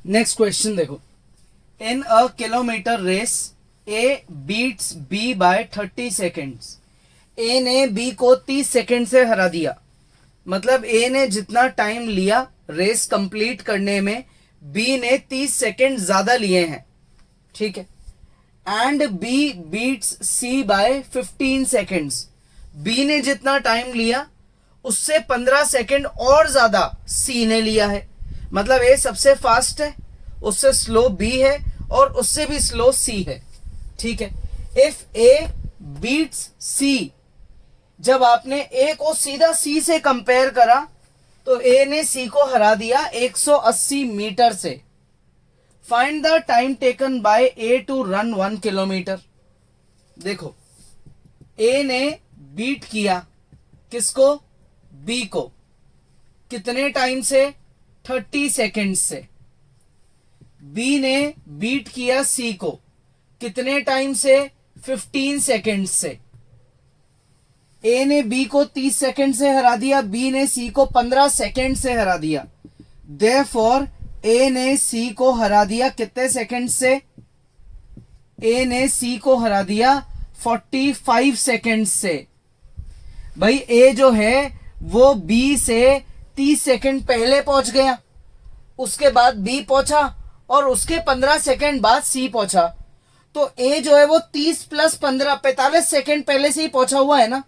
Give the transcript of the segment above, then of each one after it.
Next question देखो, in a kilometre race A beats B by 30 seconds. A ने B को 30 second से हरा दिया, मतलब ए ने जितना टाइम लिया रेस कंप्लीट करने में बी ने 30 सेकेंड ज्यादा लिए हैं, ठीक है। And B beats C by 15 seconds. B ने जितना टाइम लिया उससे 15 सेकेंड और ज्यादा सी ने लिया है, मतलब ए सबसे फास्ट है, उससे स्लो बी है और उससे भी स्लो सी है, ठीक है। इफ ए बीट्स सी, जब आपने ए को सीधा सी से कंपेयर करा तो ए ने सी को हरा दिया 180 मीटर से। Find the time taken by A to run 1 kilometre. देखो, ए ने बीट किया किसको? बी को। कितने टाइम से? 30 सेकेंड्स से। बी ने बीट किया सी को कितने टाइम से? 15 सेकेंड्स से। ए ने बी को 30 सेकेंड से हरा दिया, बी ने सी को 15 सेकेंड से हरा दिया। देयरफॉर ए ने सी को हरा दिया कितने सेकेंड से? ए ने सी को हरा दिया 45 सेकेंड से। भाई ए जो है वो बी से 30 सेकेंड पहले पहुंच गया, उसके बाद बी पहुंचा और उसके 15 सेकेंड बाद सी पहुंचा। तो ए जो है वो 30 प्लस 15 45 सेकेंड पहले से ही पहुंचा हुआ है ना।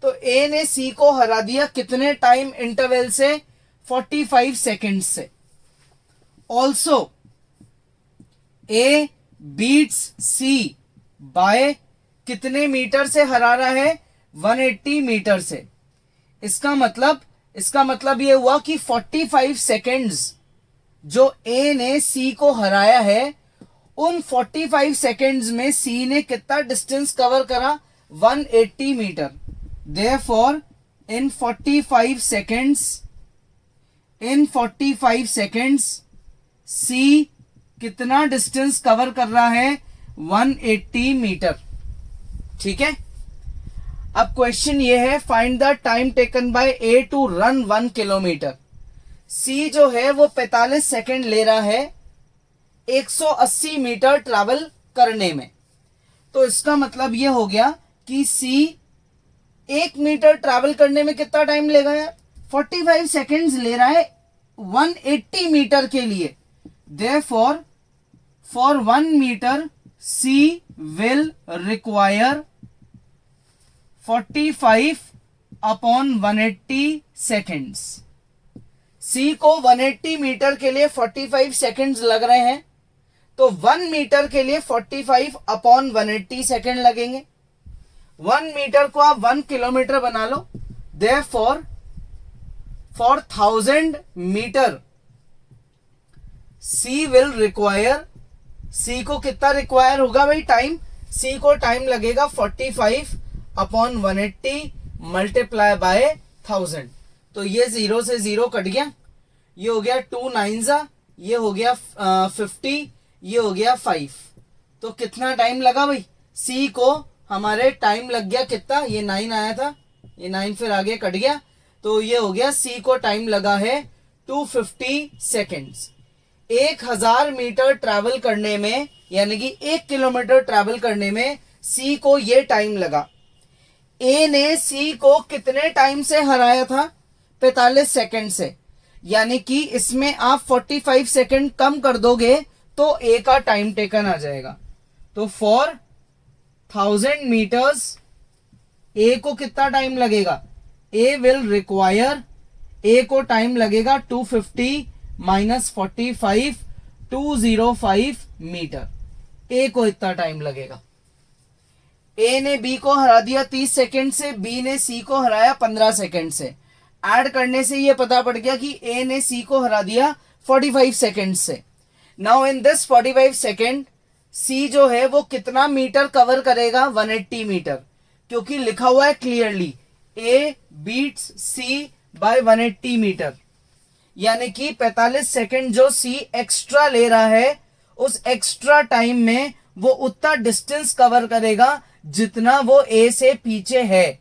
तो ए ने सी को हरा दिया कितने टाइम इंटरवल से? 45 सेकेंड से। Also A beats C by कितने मीटर से हरा रहा है? 180 मीटर से। इसका मतलब ये हुआ कि 45 सेकेंड्स जो ए ने सी को हराया है, उन 45 सेकेंड्स में सी ने कितना डिस्टेंस कवर करा? 180 metre. Therefore, in 45 seconds, C कितना डिस्टेंस कवर कर रहा है? 180 मीटर, ठीक है। अब क्वेश्चन ये है, find the time taken by A to run 1 kilometre. C जो है वो 45 सेकेंड ले रहा है 180 मीटर ट्रैवल करने में। तो इसका मतलब ये हो गया कि सी 1 मीटर ट्रैवल करने में कितना टाइम लेगा यार? 45 सेकेंड्स ले रहा है 180 मीटर के लिए। Therefore, for 1 meter, C will require 45 upon 180 seconds. C को 180 मीटर के लिए 45 सेकेंड्स लग रहे हैं, तो 1 मीटर के लिए 45 अपॉन 180 सेकेंड लगेंगे। 1 मीटर को आप 1 किलोमीटर बना लो। Therefore, for 1000 metre C will require, C को कितना रिक्वायर होगा भाई टाइम? C को टाइम लगेगा 45 अपॉन 180 मल्टीप्लाई बाय 1000। तो ये 0 से 0 कट गया, ये हो गया 2 9 ये हो गया 50, ये हो गया 5। तो कितना टाइम लगा भाई? C को हमारे टाइम लग गया कितना? ये 9 आया था, ये 9 फिर आगे कट गया, तो ये हो गया C को टाइम लगा है 250 सेकेंड्स। 1000 मीटर ट्रैवल करने में, यानी कि 1 किलोमीटर ट्रैवल करने में सी को ये टाइम लगा। ए ने सी को कितने टाइम से हराया था? 45 सेकेंड से। यानी कि इसमें आप 45 सेकेंड कम कर दोगे तो ए का टाइम टेकन आ जाएगा। तो फॉर 1000 मीटर्स ए को कितना टाइम लगेगा? ए विल रिक्वायर, ए को टाइम लगेगा 250 माइनस 45, 205 मीटर। ए को इतना टाइम लगेगा। ए ने बी को हरा दिया 30 सेकेंड से, बी ने सी को हराया 15 सेकेंड से। ऐड करने से ये पता पड़ गया कि ए ने सी को हरा दिया 45 सेकेंड से। नाउ इन दिस 45 सेकेंड सी जो है वो कितना मीटर कवर करेगा? 180 मीटर, क्योंकि लिखा हुआ है clearly A beats C by 180 metre. यानी कि 45 सेकेंड जो सी एक्स्ट्रा ले रहा है, उस एक्स्ट्रा टाइम में वो उतना डिस्टेंस कवर करेगा जितना वो ए से पीछे है।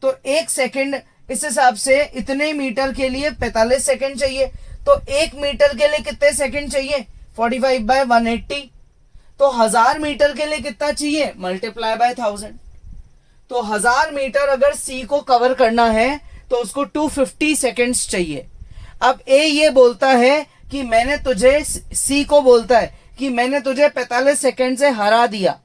तो 1 सेकेंड, इस हिसाब से इतने मीटर के लिए 45 सेकेंड चाहिए, तो 1 मीटर के लिए कितने सेकंड चाहिए? 45/180। तो 1000 मीटर के लिए कितना चाहिए? Multiply by 1000। तो 1000 मीटर अगर सी को कवर करना है तो उसको 250 सेकेंड्स चाहिए। अब ए ये बोलता है कि मैंने तुझे, सी को बोलता है कि मैंने तुझे 45 सेकेंड से हरा दिया,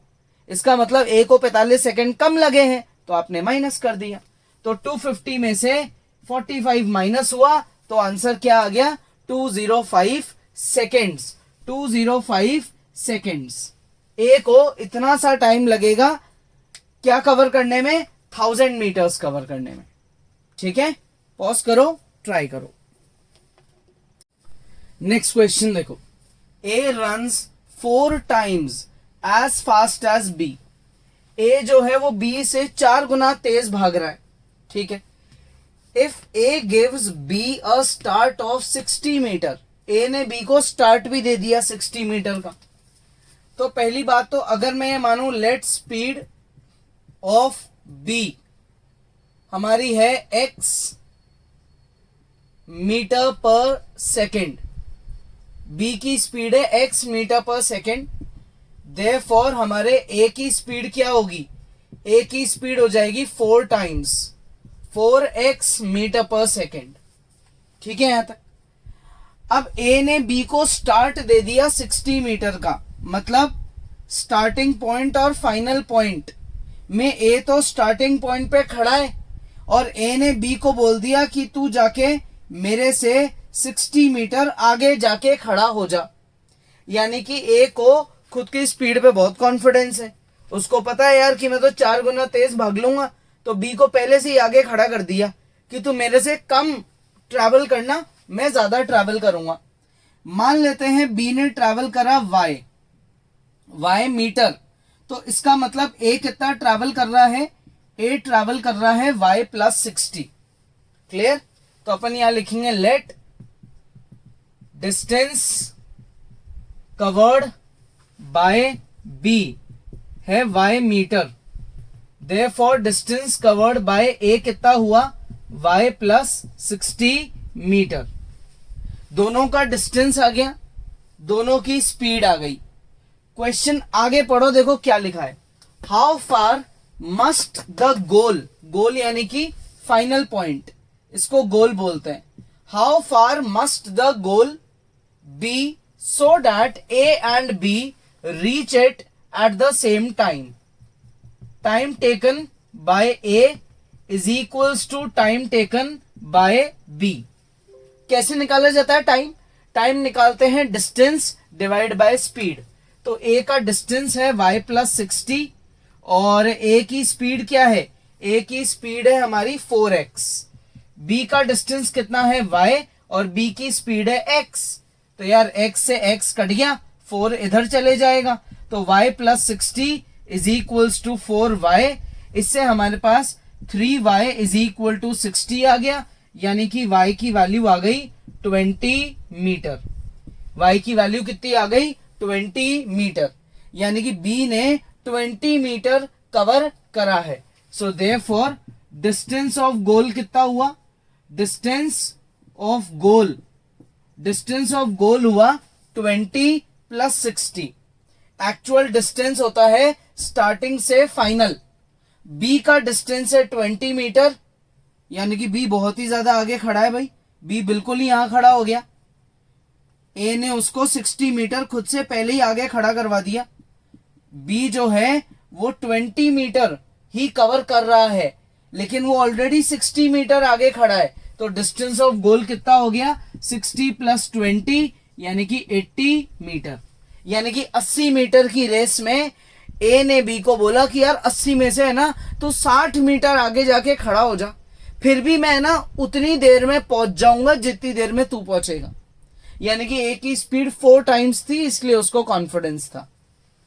इसका मतलब ए को 45 सेकेंड कम लगे हैं, तो आपने माइनस कर दिया। तो 250 में से 45 माइनस हुआ तो आंसर क्या आ गया? 205 सेकेंड्स। 205 सेकेंड्स। ए को इतना सा टाइम लगेगा क्या कवर करने में? 1000 मीटर्स कवर करने में। ठीक है, पॉज करो, ट्राई करो। नेक्स्ट क्वेश्चन देखो, A runs 4 times as fast as B. A जो है वो बी से 4 गुना तेज भाग रहा है। ठीक है, if A gives B a start of 60 metre, A ने बी को स्टार्ट भी दे दिया 60 मीटर का। तो पहली बात तो अगर मैं ये मानूं लेट स्पीड ऑफ बी हमारी है x मीटर पर सेकेंड, बी की स्पीड है x मीटर पर सेकेंड, देयरफॉर हमारे a की स्पीड क्या होगी? a की स्पीड हो जाएगी 4 टाइम्स 4x मीटर पर सेकेंड। ठीक है यहां तक। अब a ने b को स्टार्ट दे दिया 60 मीटर का, मतलब स्टार्टिंग पॉइंट और फाइनल पॉइंट में a तो स्टार्टिंग पॉइंट पे खड़ा है और a ने b को बोल दिया कि तू जाके मेरे से 60 मीटर आगे जाके खड़ा हो जा। यानी कि a को खुद की स्पीड पे बहुत कॉन्फिडेंस है, उसको पता है यार कि मैं तो 4 गुना तेज भाग लूंगा, तो b को पहले से ही आगे खड़ा कर दिया कि तू मेरे से कम ट्रैवल करना, मैं ज्यादा ट्रैवल करूंगा। मान लेते हैं b ने ट्रैवल करा y मीटर, तो इसका मतलब a कितना ट्रैवल कर रहा है? a ट्रैवल कर रहा है y प्लस 60। क्लियर? तो अपन यहां लिखेंगे let distance covered by b है y metre, therefore distance covered by a कितना हुआ? y plus 60 metre. दोनों का डिस्टेंस आ गया, दोनों की स्पीड आ गई। क्वेश्चन आगे पढ़ो, देखो क्या लिखा है। How far must the goal, goal यानी कि फाइनल पॉइंट, इसको गोल बोलते हैं। How far must the goal be so that A and B reach it at the same time. Time taken by A is equals to time taken by B. कैसे निकाला जाता है time? Time निकालते हैं distance divide by speed. तो a का distance है y plus 60 और a की स्पीड क्या है? a की स्पीड है हमारी 4x। b का डिस्टेंस कितना है? y और b की स्पीड है x। तो यार x से x कट गया, 4 इधर चले जाएगा, तो y plus 60 is equals to 4y। इससे हमारे पास 3y इज इक्वल टू 60 आ गया, यानी कि y की वैल्यू आ गई 20 मीटर। y की वैल्यू कितनी आ गई? 20 मीटर, यानी कि b ने 20 मीटर कवर करा है। So therefore distance of goal कितना हुआ? डिस्टेंस ऑफ गोल हुआ 20 प्लस 60। एक्चुअल डिस्टेंस होता है स्टार्टिंग से फाइनल। b का डिस्टेंस है 20 मीटर, यानी कि b बहुत ही ज्यादा आगे खड़ा है भाई, b बिल्कुल ही यहां खड़ा हो गया। a ने उसको 60 मीटर खुद से पहले ही आगे खड़ा करवा दिया। b जो है वो 20 मीटर ही कवर कर रहा है, लेकिन वो ऑलरेडी 60 मीटर आगे खड़ा है। तो डिस्टेंस ऑफ गोल कितना हो गया? 60 प्लस 20 यानी कि 80 मीटर। यानी कि 80 मीटर की रेस में a ने b को बोला कि यार 80 में से है ना तो 60 मीटर आगे जाके खड़ा हो जा, फिर भी मैं ना उतनी देर में पहुंच जाऊंगा जितनी देर में तू पहुंचेगा। यानी कि a की स्पीड 4 टाइम्स थी, इसलिए उसको कॉन्फिडेंस था।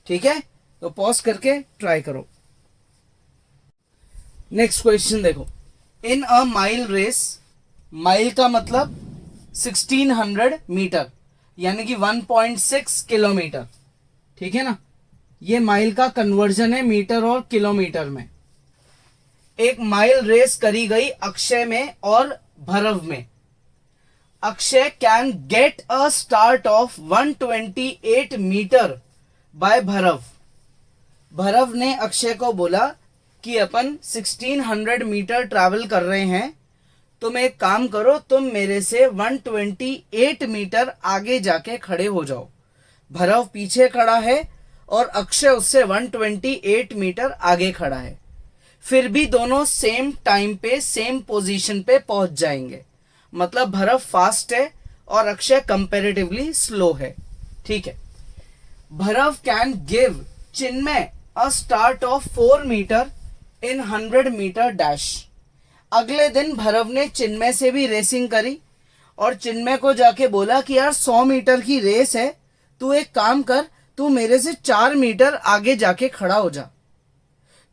ठीक है, तो पॉज करके ट्राई करो। नेक्स्ट क्वेश्चन देखो, in a mile race, mile का मतलब 1600 मीटर यानी कि 1.6 किलोमीटर। ठीक है ना, ये माइल का कन्वर्जन है मीटर और किलोमीटर में। एक माइल रेस करी गई अक्षय में और भरव में। Akshay can get a start of 128 metre by Bharav. Bharav ने अक्षय को बोला कि अपन 1600 मीटर ट्रैवल कर रहे हैं, तुम एक काम करो, तुम मेरे से 128 मीटर आगे जाके खड़े हो जाओ। भरव पीछे खड़ा है और अक्षय उससे 128 मीटर आगे खड़ा है, फिर भी दोनों सेम टाइम पे सेम पोजीशन पे पहुंच जाएंगे। मतलब भरव फास्ट है और अक्षय कंपैरेटिवली स्लो है। ठीक है। Bharav can give Chinmay a start of 4 metre in 100 metre dash. अगले दिन भरव ने चिन्मय से भी रेसिंग करी और चिन्मय को जाके बोला कि यार 100 मीटर की रेस है, तू एक काम कर, तू मेरे से 4 मीटर आगे जाके खड़ा हो जा।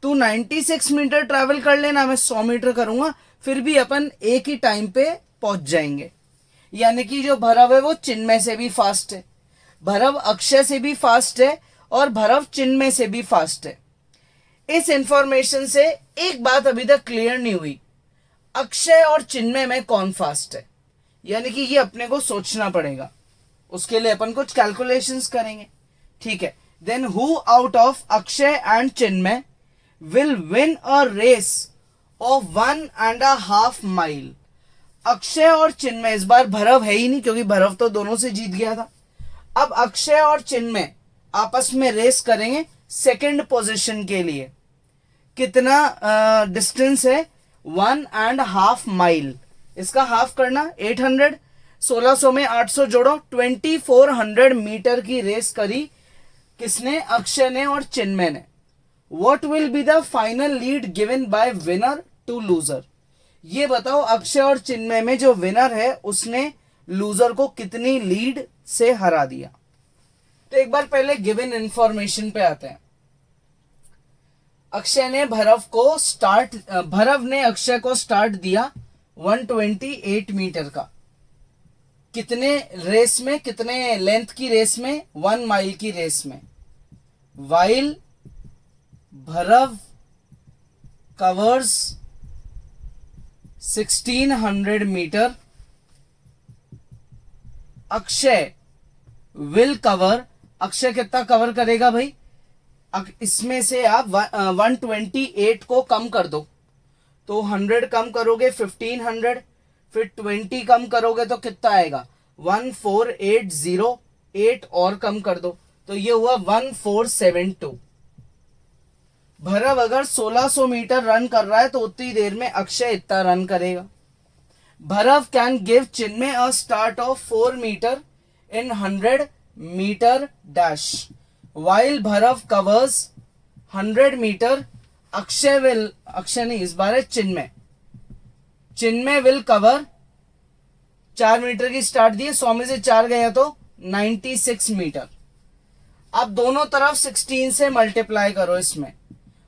तू 96 मीटर ट्रैवल कर लेना, मैं 100 मीटर करूंगा, फिर भी अपन एक ही टाइम पे पहुंच जाएंगे। यानी कि जो भरव है वो चिन्मय से भी फास्ट है, भरव अक्षय से भी फास्ट है और भरव चिन्मय से भी फास्ट है। इस इंफॉर्मेशन से एक बात अभी तक क्लियर नहीं हुई, अक्षय और चिन्मय में कौन फास्ट है। यानी कि ये अपने को सोचना पड़ेगा, उसके लिए अपन कुछ कैलकुलेशंस करेंगे। ठीक है। Then who out of Akshay and Chinmay will win a race of 1.5 mile. Akshay और चिन्मय, इस बार भरव है ही नहीं क्योंकि भरव तो दोनों से जीत गया था। अब अक्षय और चिन्मय आपस में रेस करेंगे सेकंड पोजीशन के लिए। कितना डिस्टेंस है? 1.5 माइल। इसका हाफ करना 800, 1600 में 800 जोड़ो, 2400 मीटर की रेस करी किसने? अक्षय ने और चिन्मय ने। What will be the final lead given by winner to loser? ये बताओ अक्षय और चिन्मय में जो विनर है उसने लूजर को कितनी लीड से हरा दिया। तो एक बार पहले गिवन इंफॉर्मेशन पे आते हैं। अक्षय ने भरव ने अक्षय को स्टार्ट दिया 128 मीटर का। कितने रेस में, कितने लेंथ की रेस में? 1 माइल की रेस में। While Bharav covers 1600 metre, Akshay will cover. Akshay कितना कवर करेगा भाई? इसमें से आप 128 को कम कर दो, तो 100 कम करोगे 1500, फिर 20 कम करोगे तो कितना आएगा? 1480, 8 और कम कर दो तो ये हुआ 1472। भरव अगर 1600 मीटर रन कर रहा है तो उतनी देर में अक्षय इतना रन करेगा। Bharav can give Chinmay a start of 4 metre in 100 metre dash. While Bharav covers 100 metre, Akshay नहीं, इस बार है चिन्मय विल कवर 4 मीटर की स्टार्ट दी है, 100 में से 4 गया तो 96 मीटर। अब दोनों तरफ 16 से मल्टीप्लाई करो इसमें।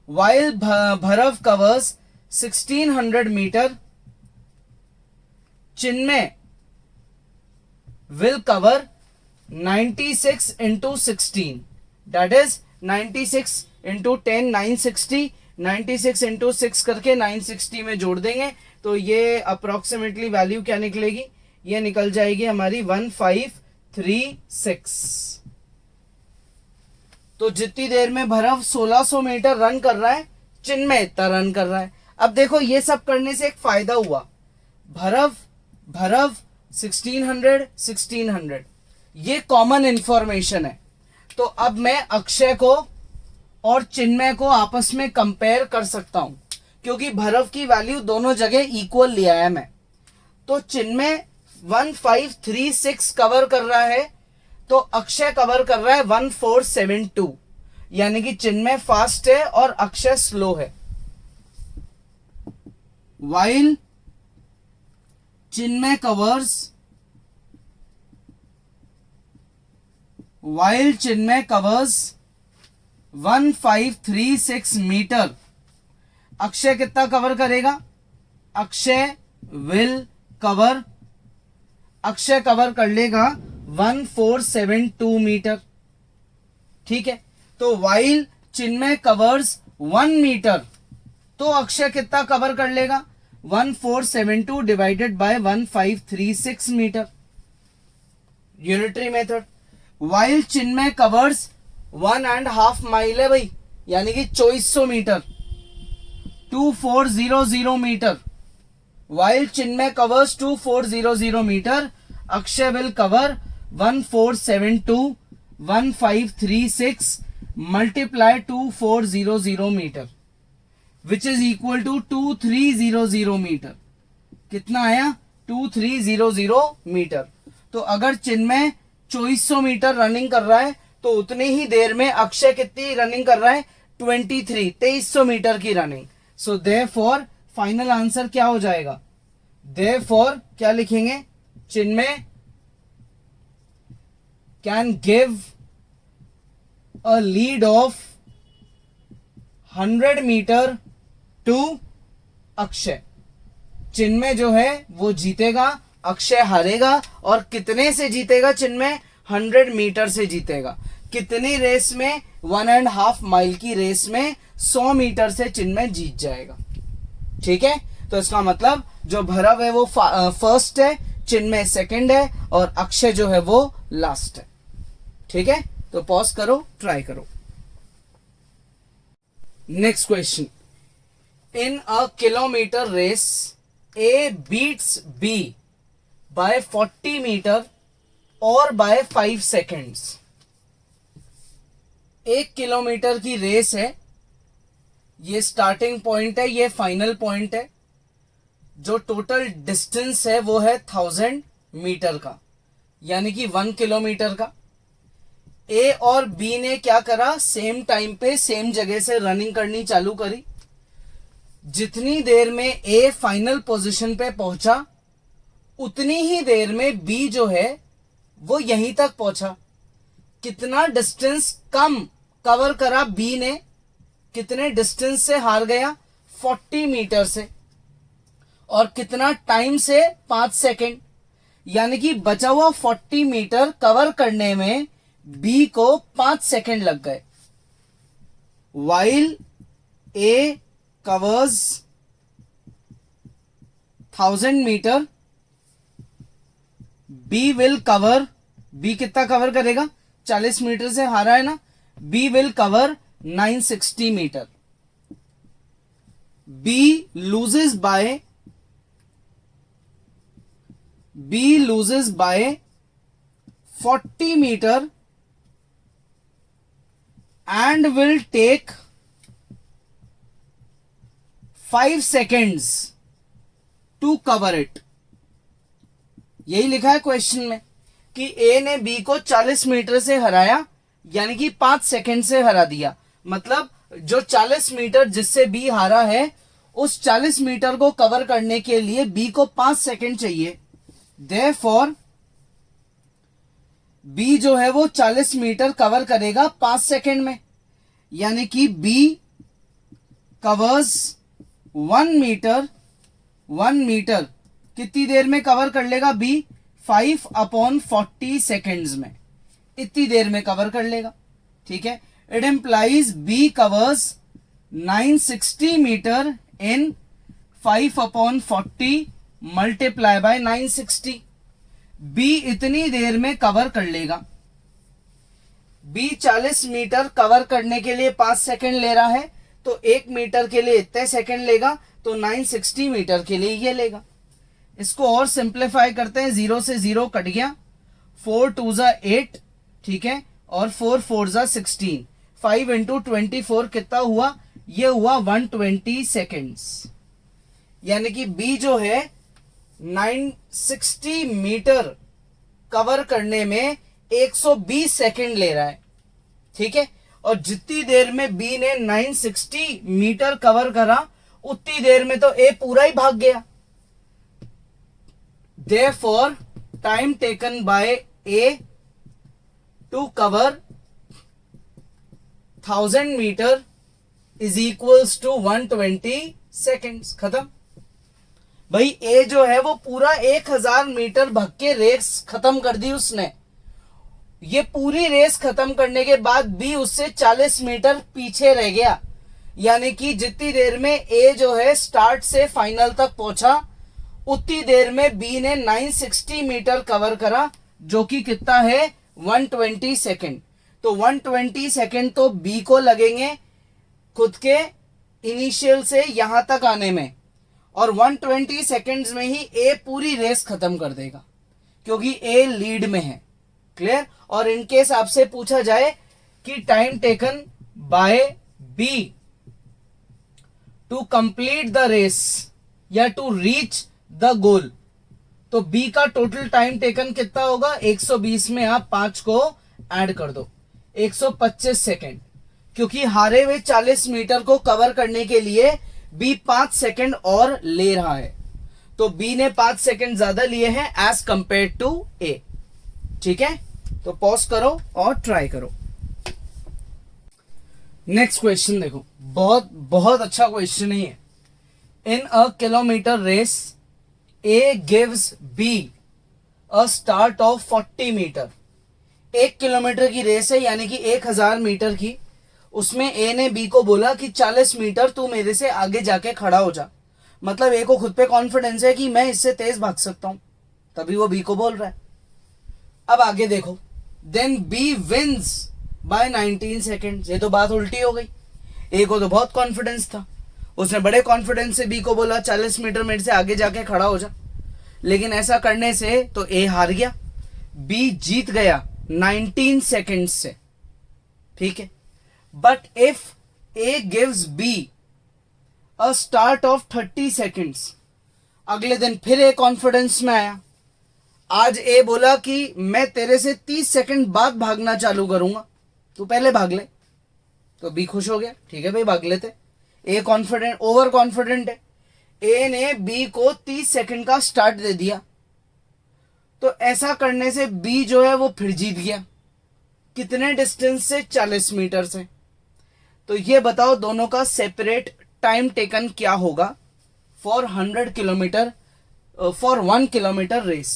While Bharav covers 1600 metre, Chinmay will cover 96 into 16, that is 96 into 10 960, 96 into 6 करके 960 में जोड़ देंगे तो ये अप्रोक्सीमेटली वैल्यू क्या निकलेगी? ये निकल जाएगी हमारी 1536। तो जितनी देर में भरव 1600 मीटर रन कर रहा है, चिन्मय इतना रन कर रहा है। अब देखो ये सब करने से एक फायदा हुआ, भरव 1600 ये कॉमन इंफॉर्मेशन है। तो अब मैं अक्षय को और चिन्मय को आपस में कंपेयर कर सकता हूं क्योंकि भरव की वैल्यू दोनों जगह इक्वल लिया है मैं। तो चिन्मय 1536 कवर कर रहा है तो अक्षय कवर कर रहा है 1472, यानी कि चिन्मय फास्ट है और अक्षय स्लो है। While Chinmay covers 1536 metre, Akshay कितना कवर करेगा? अक्षय कवर कर लेगा 1472 मीटर। ठीक है। तो वाइल चिन्मय कवर्स 1 मीटर, तो अक्षय कितना कवर कर लेगा? 1472 divided by 1536 metre, unitary method. While Chinmay covers 1.5 mile है भाई, यानी कि 2400 metre, 2400 metre. While Chinmay covers 2400 metre, Akshay will cover 1472 1536 multiply 2400 metre which is equal to 2300 metre. कितना आया? 2300 मीटर। तो अगर चिन्मय 2400 मीटर रनिंग कर रहा है तो उतनी ही देर में अक्षय कितनी रनिंग कर रहा है? 2300 मीटर की running. So therefore final answer क्या हो जाएगा? देयरफॉर क्या लिखेंगे? Chinmay can give a lead of 100 metre to Akshay. Chinmay जो है वो जीतेगा, अक्षय हारेगा। और कितने से जीतेगा चिन्मय? 100 मीटर से जीतेगा। कितनी रेस में? 1.5 माइल की रेस में 100 मीटर से चिन्मय जीत जाएगा। ठीक है, तो इसका मतलब जो भरव है वो फर्स्ट है, चिन्मय सेकंड है और अक्षय जो है वो लास्ट है। ठीक है, तो पॉज करो, ट्राई करो। Next question, in a kilometre race A beats B by 40 metre और बाय 5 सेकेंड्स। 1 किलोमीटर की रेस है, ये स्टार्टिंग पॉइंट है, ये फाइनल पॉइंट है। जो टोटल डिस्टेंस है वो है 1000 मीटर का, यानी कि 1 किलोमीटर का। ए और बी ने क्या करा? सेम टाइम पे सेम जगह से रनिंग करनी चालू करी। जितनी देर में ए फाइनल पोजीशन पे पहुंचा उतनी ही देर में बी जो है वो यहीं तक पहुंचा। कितना डिस्टेंस कम कवर करा बी ने? कितने डिस्टेंस से हार गया? 40 मीटर से। और कितना टाइम से? 5 सेकेंड। यानी कि बचा हुआ 40 मीटर कवर करने में बी को 5 सेकेंड लग गए। While A covers 1000 metre, B will cover, B कितना कवर करेगा? 40 मीटर से हारा है ना, B will cover 960 metre. B loses by 40 metre and will take 5 seconds to cover it। यही लिखा है क्वेश्चन में कि ए ने बी को 40 मीटर से हराया, यानी कि 5 सेकंड से हरा दिया। मतलब जो 40 मीटर जिससे बी हारा है, उस 40 मीटर को कवर करने के लिए बी को 5 सेकंड चाहिए। देयरफॉर बी जो है वो 40 मीटर कवर करेगा 5 सेकंड में, यानी कि बी कवर्स 1 मीटर कितनी देर में कवर कर लेगा? बी 5/40 सेकेंड्स में, इतनी देर में कवर कर लेगा। ठीक है, it implies B covers 960 metre in 5/40 multiply by 960। बी इतनी देर में कवर कर लेगा। बी 40 मीटर कवर करने के लिए 5 सेकंड ले रहा है, तो 1 मीटर के लिए इतने सेकंड लेगा, तो 960 मीटर के लिए ये लेगा। इसको और सिंप्लीफाई करते हैं, 0 से 0 कट गया, 4 2 जा 8, ठीक है, और 4 4 जा 16, 5 इंटू 24 कितना हुआ? ये हुआ 120 सेकेंड्स। यानी कि बी जो है 960 मीटर कवर करने में 120 सेकेंड ले रहा है। ठीक है, और जितनी देर में बी ने 960 मीटर कवर करा उतनी देर में तो ए पूरा ही भाग गया। Therefore, time taken by A to cover 1000 meter is equals to 120 seconds। खत्म भाई। ए जो है वो पूरा 1000 मीटर भाग के रेस खत्म कर दी उसने। ये पूरी रेस खत्म करने के बाद बी उससे 40 मीटर पीछे रह गया। यानी कि जितनी देर में ए जो है स्टार्ट से फाइनल तक पहुंचा उतनी देर में बी ने 960 मीटर कवर करा, जो कि कितना है 120 सेकेंड। तो 120 सेकेंड तो बी को लगेंगे खुद के इनिशियल से यहां तक आने में, और 120 सेकेंड्स में ही ए पूरी रेस खत्म कर देगा क्योंकि ए लीड में है। क्लियर। और इनकेस आपसे पूछा जाए कि time taken by B to complete the race या टू रीच द गोल, तो बी का टोटल टाइम टेकन कितना होगा? 120 में आप 5 को ऐड कर दो, 125 सेकेंड, क्योंकि हारे हुए 40 मीटर को कवर करने के लिए बी 5 सेकेंड और ले रहा है। तो बी ने 5 सेकेंड ज्यादा लिए हैं एज कंपेयर टू ए। ठीक है, तो पॉज करो और ट्राई करो। नेक्स्ट क्वेश्चन देखो, बहुत बहुत अच्छा क्वेश्चन ही है। In a kilometre race A gives B a start of 40 metre. 1 kilometre की रेस है, यानी कि 1000 मीटर की। उसमें ए ने बी को बोला कि 40 मीटर तू मेरे से आगे जाके खड़ा हो जा। मतलब ए को खुद पे कॉन्फिडेंस है कि मैं इससे तेज भाग सकता हूं, तभी वो बी को बोल रहा है। अब आगे देखो, then B wins by 19 second. ये तो बात उल्टी हो गई। ए को तो बहुत कॉन्फिडेंस था, उसने बड़े कॉन्फिडेंस से बी को बोला 40 मीटर मेरे से आगे जाके खड़ा हो जा, लेकिन ऐसा करने से तो ए हार गया, बी जीत गया 19 सेकेंड से। ठीक है, but if A gives B a start of 30 seconds, अगले दिन फिर ए कॉन्फिडेंस में आया। आज ए बोला कि मैं तेरे से 30 सेकेंड बाद भागना चालू करूंगा, तू पहले भाग ले। तो बी खुश हो गया, ठीक है भाई भाग लेते। ए कॉन्फिडेंट, ओवर कॉन्फिडेंट है। ए ने बी को 30 सेकेंड का स्टार्ट दे दिया, तो ऐसा करने से बी जो है वो फिर जीत गया। कितने डिस्टेंस से? 40 मीटर से। तो ये बताओ दोनों का सेपरेट टाइम टेकन क्या होगा for 100 kilometre, for 1 kilometre race.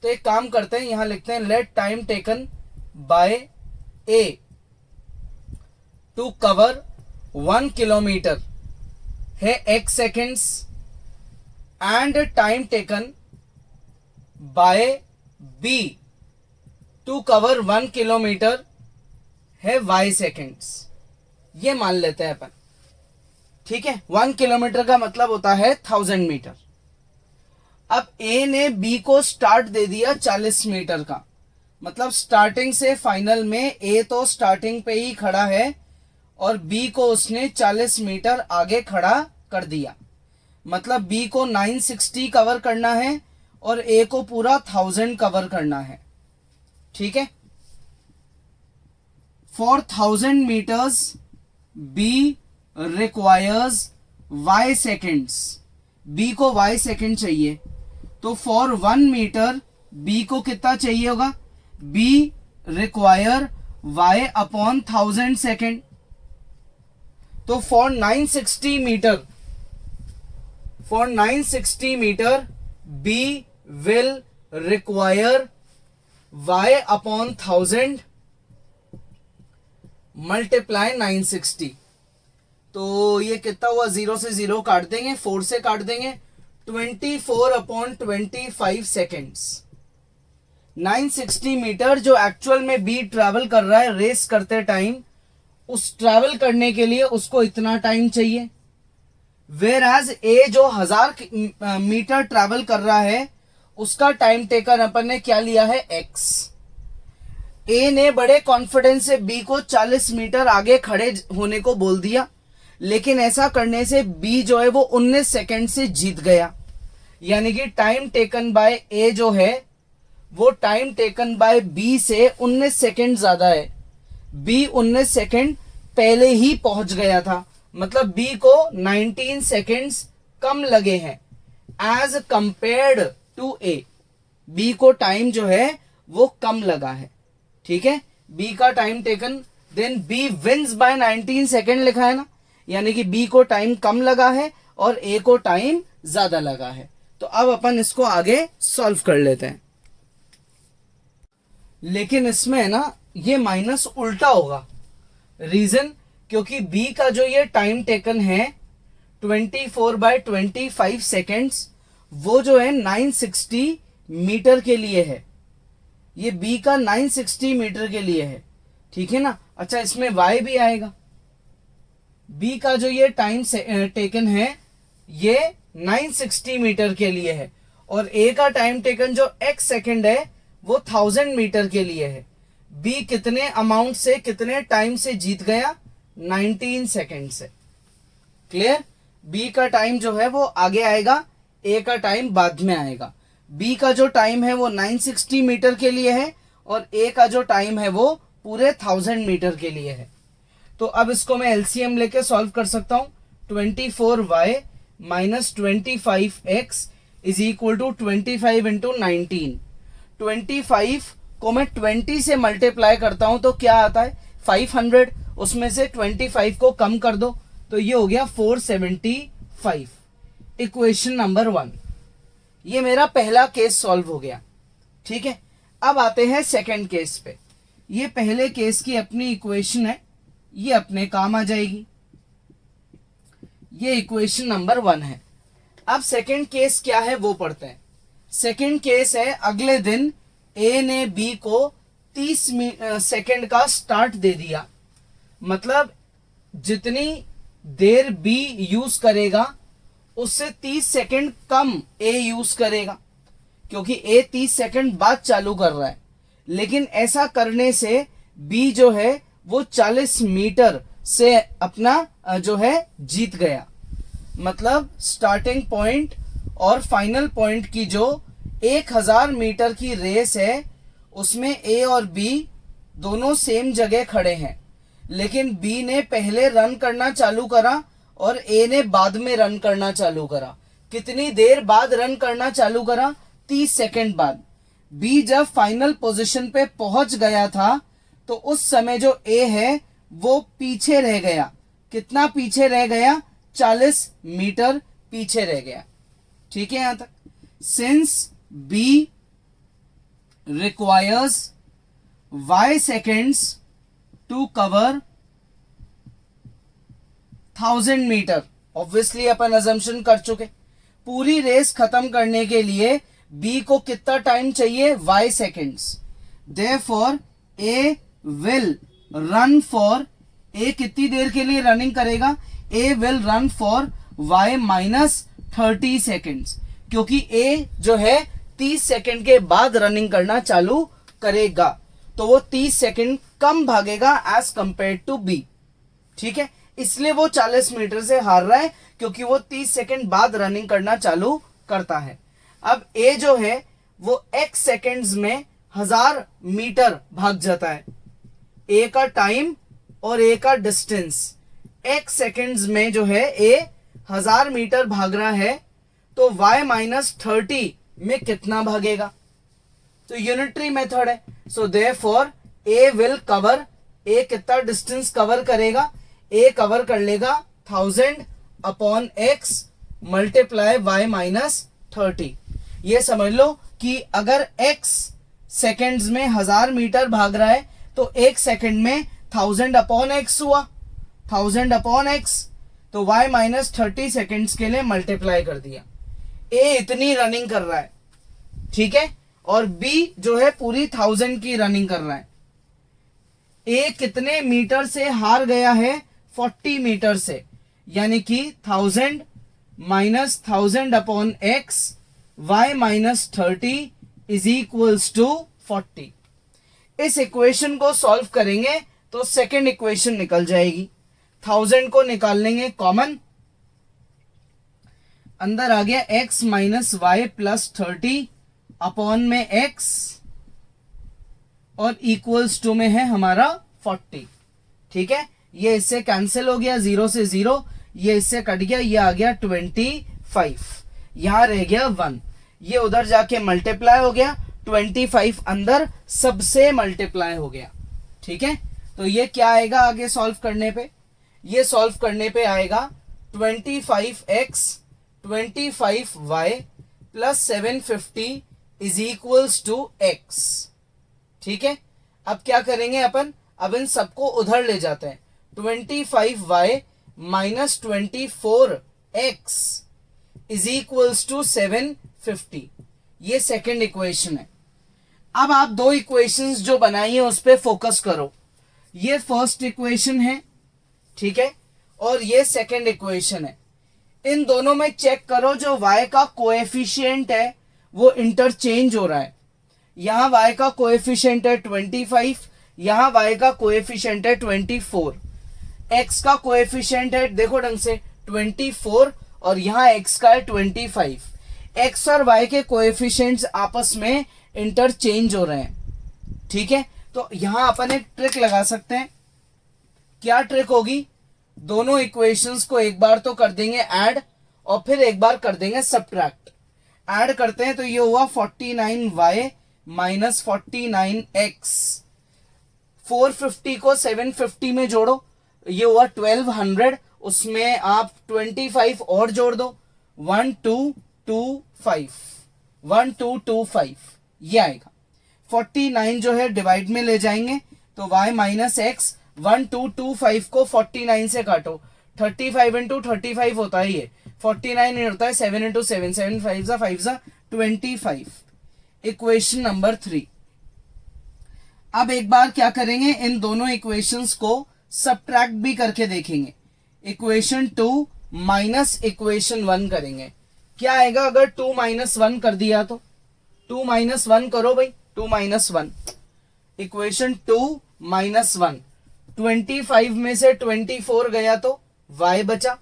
तो एक काम करते हैं, यहां लिखते हैं let time taken by A to cover 1 kilometre है x seconds, and time taken by B to cover 1 kilometre है y सेकेंड्स। ये मान लेते हैं अपन। ठीक है, 1 किलोमीटर का मतलब होता है 1000 मीटर। अब ए ने बी को स्टार्ट दे दिया 40 मीटर का, मतलब स्टार्टिंग से फाइनल में ए तो स्टार्टिंग पे ही खड़ा है और बी को उसने 40 मीटर आगे खड़ा कर दिया। मतलब बी को 960 कवर करना है और ए को पूरा 1000 कवर करना है। ठीक है, for 1000 metres B requires y seconds. B को y सेकेंड चाहिए, तो फॉर 1 मीटर बी को कितना चाहिए होगा? B require y upon 1000 second. तो for 960 metre B will require y upon 1000 multiply 960। तो ये कितना हुआ? 0 से 0 काट देंगे, 4 से काट देंगे, 24 अपॉन 25 सेकेंड्स। 960 मीटर जो एक्चुअल में बी ट्रैवल कर रहा है रेस करते टाइम, उस ट्रैवल करने के लिए उसको इतना टाइम चाहिए। वेयर एज ए जो 1000 मीटर ट्रैवल कर रहा है उसका टाइम टेकन अपन ने क्या लिया है? x। ए ने बड़े कॉन्फिडेंस से बी को 40 मीटर आगे खड़े होने को बोल दिया, लेकिन ऐसा करने से बी जो है वो 19 सेकेंड से जीत गया। यानी कि टाइम टेकन बाय ए जो है वो टाइम टेकन बाय बी से 19 सेकेंड ज्यादा है। बी 19 सेकेंड पहले ही पहुंच गया था, मतलब बी को 19 सेकेंड्स कम लगे हैं as compared to A. B को टाइम जो है वो कम लगा है। ठीक है, बी का time taken, then B wins by 19 second लिखा है ना, यानी कि बी को टाइम कम लगा है और ए को टाइम ज्यादा लगा है। तो अब अपन इसको आगे सॉल्व कर लेते हैं, लेकिन इसमें है ना ये माइनस उल्टा होगा। रीजन क्योंकि बी का जो ये टाइम टेकन है 24/25 सेकेंड्स, वो जो है 960 मीटर के लिए है। ये बी का 960 मीटर के लिए है, ठीक है ना। अच्छा, इसमें y भी आएगा। बी का जो ये टाइम टेकन है ये 960 मीटर के लिए है, और ए का टाइम टेकन जो x सेकेंड है वो 1000 मीटर के लिए है। बी कितने अमाउंट से, कितने टाइम से जीत गया? 19 सेकेंड से। क्लियर? बी का टाइम जो है वो आगे आएगा, ए का टाइम बाद में आएगा। बी का जो टाइम है वो 960 मीटर के लिए है, और ए का जो टाइम है वो पूरे 1000 मीटर के लिए है। तो अब इसको मैं एलसीएम लेके सॉल्व कर सकता हूं। 24y minus 25x is equal to 25 into 19। 25 को मैं 20 से मल्टीप्लाई करता हूं तो क्या आता है? 500। उसमें से 25 को कम कर दो तो ये हो गया 475। Equation number 1। ये मेरा पहला केस सॉल्व हो गया, ठीक है। अब आते हैं सेकंड केस पे। ये पहले केस की अपनी इक्वेशन है, ये अपने काम आ जाएगी। ये इक्वेशन नंबर 1 है। अब सेकंड केस क्या है वो पढ़ते हैं। सेकंड केस है, अगले दिन ए ने बी को 30 सेकंड का स्टार्ट दे दिया। मतलब जितनी देर बी यूज करेगा उससे 30 सेकंड कम ए यूज करेगा, क्योंकि ए 30 सेकंड बाद चालू कर रहा है। लेकिन ऐसा करने से बी जो है वो 40 मीटर से अपना जो है जीत गया। मतलब स्टार्टिंग पॉइंट और फाइनल पॉइंट की जो 1000 मीटर की रेस है उसमें ए और बी दोनों सेम जगह खड़े हैं, लेकिन बी ने पहले रन करना चालू करा और ए ने बाद में रन करना चालू करा। कितनी देर बाद रन करना चालू करा? 30 सेकंड बाद। बी जब फाइनल पोजीशन पे पहुंच गया था तो उस समय जो ए है वो पीछे रह गया। कितना पीछे रह गया? 40 मीटर पीछे रह गया, ठीक है। यहां तक since B requires y seconds to cover 1000 metre, obviously अपन अजम्पशन कर चुके। पूरी रेस खत्म करने के लिए बी को कितना टाइम चाहिए? y seconds. Therefore A will run for, A कितनी देर के लिए रनिंग करेगा? A will run for y minus 30 seconds, क्योंकि ए जो है 30 सेकेंड के बाद रनिंग करना चालू करेगा, तो वो 30 सेकेंड कम भागेगा एज कंपेयर टू बी, ठीक है। इसलिए वो 40 मीटर से हार रहा है, क्योंकि वो 30 सेकेंड बाद रनिंग करना चालू करता है। अब ए जो है वो x सेकेंड्स में 1000 मीटर भाग जाता है। ए का टाइम और ए का डिस्टेंस, x सेकेंड्स में जो है ए 1000 मीटर भाग रहा है, तो y माइनस 30 में कितना भागेगा? तो यूनिटरी मेथड है। So therefore A will cover, A कितना डिस्टेंस कवर करेगा? ए कवर कर लेगा 1000 upon x multiply y minus 30। ये समझ लो कि अगर x सेकेंड्स में 1000 मीटर भाग रहा है तो 1 सेकेंड में 1000 अपॉन x हुआ, 1000 अपॉन x, तो y माइनस 30 सेकेंड्स के लिए मल्टीप्लाई कर दिया। ए इतनी रनिंग कर रहा है, ठीक है, और बी जो है पूरी 1000 की रनिंग कर रहा है। ए कितने मीटर से हार गया है? 40 मीटर से, यानी कि 1000 minus 1000 upon x, y minus 30 is equals to 40। इस इक्वेशन को सॉल्व करेंगे तो सेकेंड इक्वेशन निकल जाएगी। 1000 को निकाल लेंगे कॉमन, अंदर आ गया x minus y plus 30 upon में x, और इक्वल्स टू में है हमारा 40, ठीक है। ये इससे कैंसिल हो गया, 0 से 0, ये इससे कट गया, ये आ गया 25, यहां रह गया 1, ये उधर जाके मल्टीप्लाई हो गया, 25 अंदर सबसे मल्टीप्लाई हो गया, ठीक है। तो ये क्या आएगा आगे सॉल्व करने पे? ये सॉल्व करने पे आएगा 25x 25y plus 750 is equals to x, ठीक है। अब क्या करेंगे अपन? अब इन सबको उधर ले जाते हैं। 25y minus 24x is equals to 750। ये सेकेंड इक्वेशन है। अब आप दो इक्वेशंस जो बनाई है उस पे फोकस करो। ये फर्स्ट इक्वेशन है, ठीक है, और ये सेकेंड इक्वेशन है। इन दोनों में चेक करो जो y का कोएफिशिएंट है वो इंटरचेंज हो रहा है। यहां y का कोएफिशिएंट है 25, यहां y का कोएफिशिएंट है 24। x का कोएफिशिएंट है, देखो ढंग से, 24 और यहां x का है 25। x और y के कोएफिशिएंट्स आपस में इंटरचेंज हो रहे हैं, ठीक है। तो यहां अपन एक ट्रिक लगा सकते हैं। क्या ट्रिक होगी? दोनों इक्वेशंस को एक बार तो कर देंगे ऐड और फिर एक बार कर देंगे सब्ट्रैक्ट। ऐड करते हैं तो ये हुआ 49y माइनस 49x। 450 को 750 में जोड़ो, ये हुआ 1200, उसमें आप 25 और जोड़ दो, 1225 ये आएगा। 49 जो है डिवाइड में ले जाएंगे तो y माइनस एक्स, 1225 को 49 से काटो, 35 इंटू 35 होता है ये, 49 होता है 7 इंटू 7, 7 5 जा 5 जा 25। Equation number 3। अब एक बार क्या करेंगे, इन दोनों इक्वेशंस को सब्ट्रैक्ट भी करके देखेंगे। इक्वेशन 2 माइनस इक्वेशन 1 करेंगे। क्या आएगा अगर 2 माइनस 1 कर दिया तो? 2 माइनस 1 करो भाई, 2 माइनस 1। इक्वेशन 2 माइनस 1, 25 में से 24 गया तो y बचा,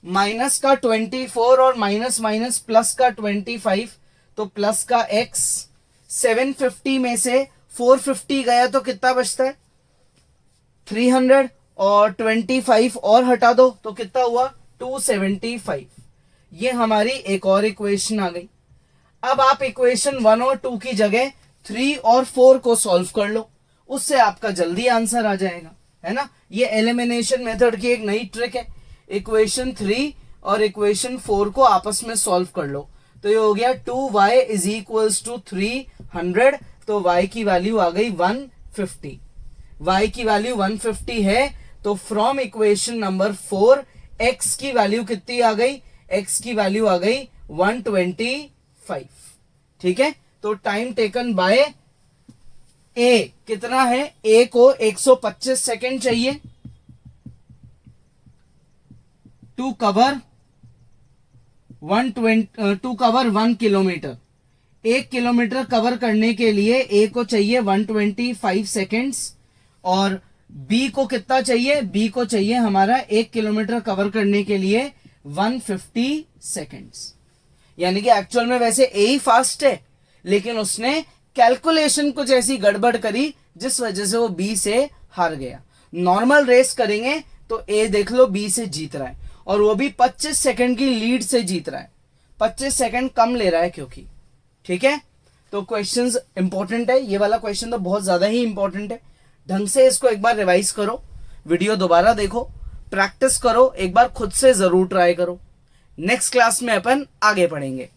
माइनस का 24 और माइनस माइनस प्लस का 25 तो प्लस का x। 750 में से 450 गया तो कितना बचता है? 300 और 25 और हटा दो तो कितना हुआ? 275। ये हमारी एक और इक्वेशन आ गई। अब आप इक्वेशन 1 और 2 की जगह 3 और 4 को सॉल्व कर लो, उससे आपका जल्दी आंसर आ जाएगा, है ना। ये एलिमिनेशन मेथड की एक नई ट्रिक है। इक्वेशन 3 और इक्वेशन 4 को आपस में सॉल्व कर लो तो ये हो गया 2y इज इक्वल्स टू 300, तो y की वैल्यू आ गई 150। y की वैल्यू 150 है तो फ्रॉम इक्वेशन नंबर 4 x की वैल्यू कितनी आ गई? x की वैल्यू आ गई 125, ठीक है। तो टाइम टेकन बाय a कितना है? a को 125 सेकेंड चाहिए to cover 1 kilometre. 1 kilometre cover करने के लिए a को चाहिए 125 सेकेंड्स और b को कितना चाहिए? b को चाहिए हमारा 1 किलोमीटर कवर करने के लिए 150 सेकेंड्स। यानी कि एक्चुअल में वैसे a ही फास्ट है, लेकिन उसने कैलकुलेशन कुछ ऐसी गड़बड़ करी जिस वजह से वो b से हार गया। नॉर्मल रेस करेंगे तो a देख लो b से जीत रहा है और वो भी 25 सेकंड की लीड से जीत रहा है, 25 सेकंड कम ले रहा है क्योंकि, ठीक है। तो क्वेश्चंस इंपॉर्टेंट है, ये वाला क्वेश्चन तो बहुत ज्यादा ही इंपॉर्टेंट है। ढंग से इसको एक बार रिवाइज करो, वीडियो दोबारा देखो, प्रैक्टिस करो, एक बार खुद से जरूर ट्राई करो। नेक्स्ट क्लास में अपन आगे पढ़ेंगे।